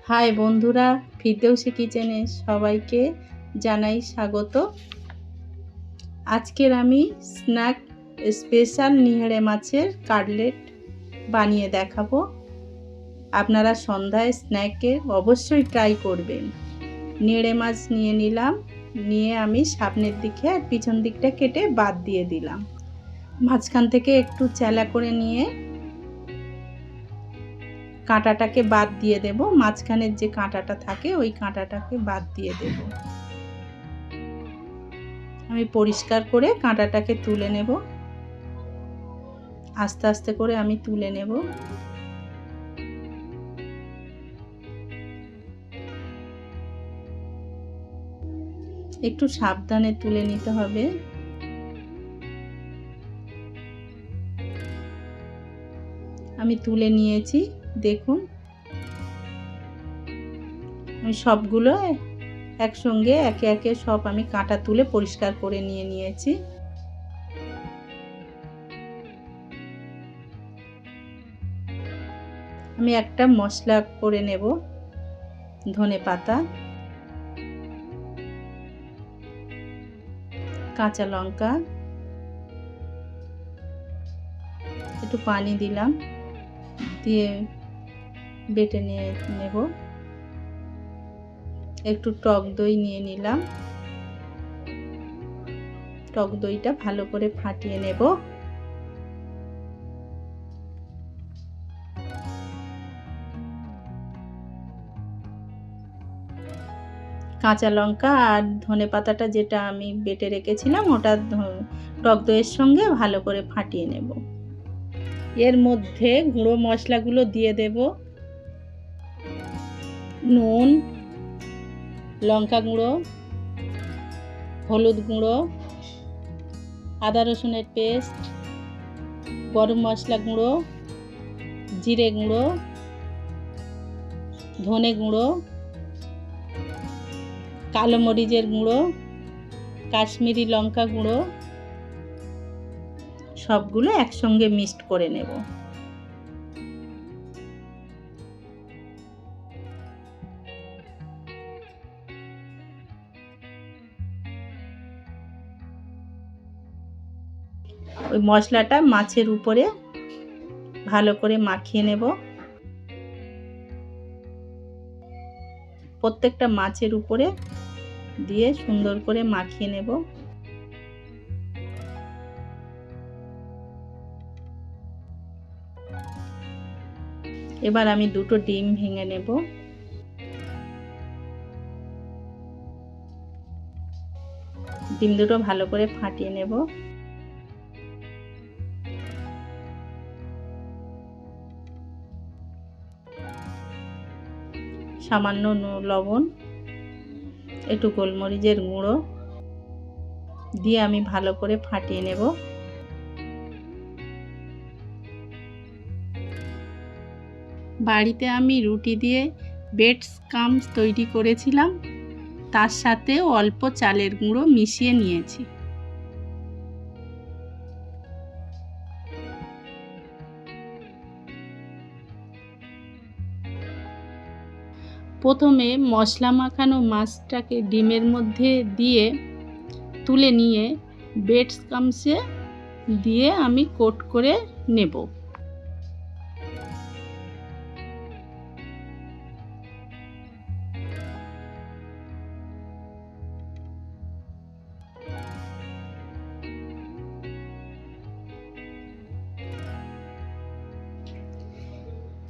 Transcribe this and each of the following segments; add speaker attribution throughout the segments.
Speaker 1: High বন্ধুরা, ফিরদৌসী কিচেনে সবাইকে জানাই স্বাগত। আজকের আমি স্ন্যাক স্পেশাল নিহেড়ে মাছের কাটলেট বানিয়ে দেখাবো। আপনারা সন্ধ্যায় স্ন্যাকে অবশ্যই ট্রাই করবেন। নিহেড়ে মাছ নিয়ে নিলাম, নিয়ে আমি সামনের দিকে আর পিছন দিকটা কেটে বাদ দিয়ে দিলাম। মাঝখান থেকে একটু চ্যালা করে নিয়ে কাঁটাটাকে বাদ দিয়ে দেব। মাঝখানের যে কাঁটাটা থাকে ওই কাঁটাটাকে বাদ দিয়ে দেব। আমি পরিষ্কার করে কাঁটাটাকে তুলে নেব। আস্তে আস্তে করে আমি তুলে নেব। একটু সাবধানে তুলে নিতে হবে। আমি তুলে নিয়েছি, দেখুন। আমি সবগুলো একসঙ্গে একে একে সব আমি কাঁটা তুলে পরিষ্কার করে নিয়েছি। আমি একটা মশলা করে নেব। ধনেপাতা, কাঁচা লঙ্কা, একটু পানি দিলাম, দিয়ে বেটে নিয়ে নেব। একটু টক দই নিয়ে নিলাম, টক দইটা ভালো করে ফাটিয়ে নেব। কাঁচা লঙ্কা আর ধনেপাতাটা যেটা আমি বেটে রেখেছিলাম ওটা টক দইয়ের সঙ্গে ভালো করে ফাটিয়ে নেব। এর মধ্যে গুঁড়ো মশলাগুলো দিয়ে দেব। নুন, লঙ্কা গুঁড়ো, হলুদ গুঁড়ো, আদা রসুনের পেস্ট, গরম মশলা গুঁড়ো, জিরে গুঁড়ো, ধনে গুঁড়ো, কালো মরিচের গুঁড়ো, কাশ্মীরি লঙ্কা গুঁড়ো, সবগুলো একসঙ্গে মিক্সড করে নেব। ওই মশলাটা মাছের উপরে ভালো করে মাখিয়ে নেব। প্রত্যেকটা মাছের উপরে দিয়ে সুন্দর করে মাখিয়ে নেব। এবার আমি দুটো ডিম ভেঙে নেব। ডিম দুটো ভালো করে ফাটিয়ে নেব। সামান্য লবণ, একটু গোলমরিচের গুঁড়ো দিয়ে আমি ভালো করে ফাটিয়ে নেব। বাড়িতে আমি রুটি দিয়ে ব্রেড স্ক্রাম্বস তৈরি করেছিলাম, তার সাথে অল্প চালের গুঁড়ো মিশিয়ে নিয়েছি। প্রথমে মশলা মাখানো মাছটাকে ডিমের মধ্যে দিয়ে তুলে নিয়ে ব্রেড স্ক্রাম্বসে দিয়ে আমি কোট করে নেব।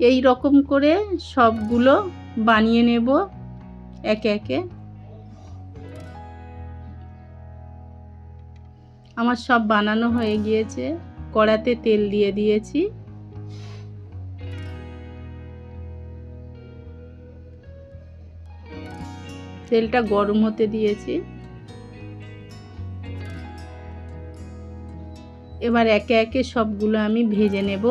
Speaker 1: এই রকম করে সবগুলো বানিয়ে নেব একে একে। আমার সব বানানো হয়ে গিয়েছে। কড়াতে তেল দিয়ে দিয়েছি। তেলটা গরম হতে দিয়েছি। এবার একে একে সবগুলো আমি ভেজে নেব।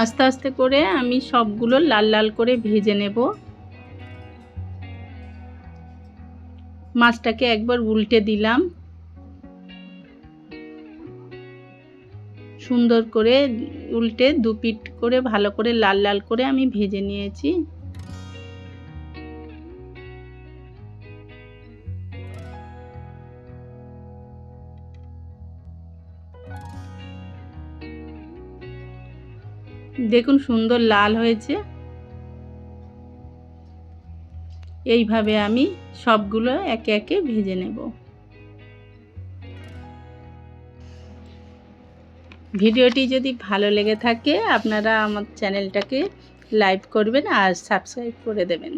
Speaker 1: আস্তে আস্তে করে আমি সবগুলো লাল লাল করে ভেজে নেব। মাছটাকে একবার উল্টে দিলাম, সুন্দর করে উল্টে দুপিট করে ভালো করে লাল লাল করে আমি ভেজে নিয়েছি। দেখুন সুন্দর লাল হয়েছে। এইভাবে আমি সবগুলো একে একে ভেজে নেব। ভিডিওটি যদি ভালো লেগে থাকে আপনারা আমার চ্যানেলটাকে লাইক করবেন আর সাবস্ক্রাইব করে দেবেন।